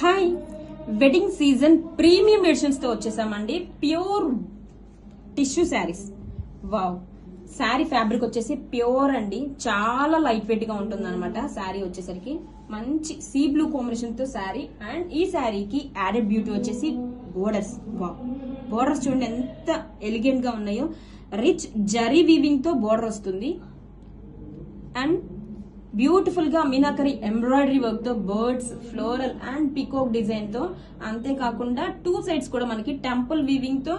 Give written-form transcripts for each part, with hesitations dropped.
Hi, wedding season premium editions తో వచ్చేసామండి. Pure tissue saris. Wow, sari fabric వచ్చేసి ప్యూర్ అండి, చాలా లైట్ వెయిట్ గా ఉంటుంది అనమాట. శారీ వచ్చేసరికి మంచి సీ బ్లూ కాంబినేషన్ తో శారీ. అండ్ ఈ శారీకి యాడెడ్ బ్యూటీ వచ్చేసి బోర్డర్స్. వావ్, బోర్డర్స్ చూడండి ఎంత ఎలిగెంట్ గా ఉన్నాయో. రిచ్ జరీ వీవింగ్ తో బోర్డర్ వస్తుంది. అండ్ బ్యూటిఫుల్ గా మీనాకరి ఎంబ్రాయిడరీ వర్క్ తో birds, floral and peacock design తో, అంతేకాకుండా టూ సైడ్స్ కూడా మనకి టెంపుల్ వీవింగ్ తో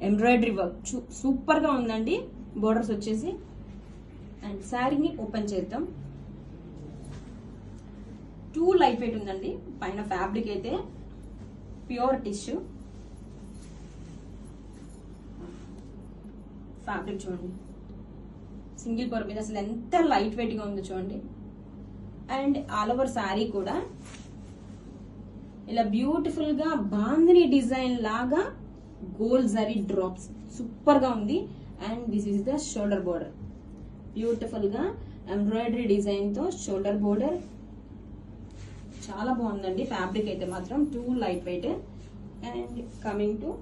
ఎంబ్రాయిడరీ వర్క్ సూపర్ గా ఉందండి. బోర్డర్స్ వచ్చేసి. అండ్ శారీని ఓపెన్ చేద్దాం. టూ లైట్ వెయిట్ ఉందండి. పైన ఫ్యాబ్రిక్ అయితే ప్యూర్ టిష్యూ ఫ్యాబ్రిక్ చూడండి, సింగిల్ పొర మీద అసలు ఎంత లైట్ వెయిట్ గా ఉందో చూడండి. అండ్ ఆల్ ఓవర్ శారీ కూడా ఇలా బ్యూటిఫుల్ గా బాందిని డిజైన్ లాగా గోల్డ్ జరీ డ్రాప్స్ సూపర్ గా ఉంది. And this is the shoulder border. Beautiful గా ఎంబ్రాయిడరీ డిజైన్ తో షోల్డర్ బోర్డర్ చాలా బాగుందండి. ఫ్యాబ్రిక్ అయితే మాత్రం two light weight. And coming to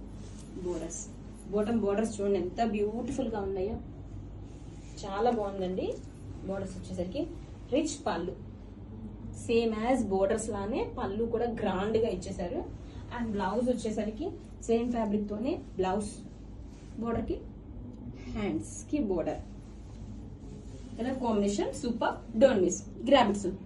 borders, bottom borders చూడండి ఎంత బ్యూటిఫుల్ గా ఉన్నాయో, చాలా బాగుందండి. బోర్డర్స్ వచ్చేసరికి రిచ్ పళ్ళు, సేమ్ యాజ్ బోర్డర్స్ లానే పళ్ళు కూడా గ్రాండ్ గా ఇచ్చేసారు. అండ్ బ్లౌజ్ వచ్చేసరికి సేమ్ ఫ్యాబ్రిక్ తోనే బ్లౌజ్, బోర్డర్ కి హ్యాండ్స్ కి border. Colour combination super. Don't miss, grab it soon.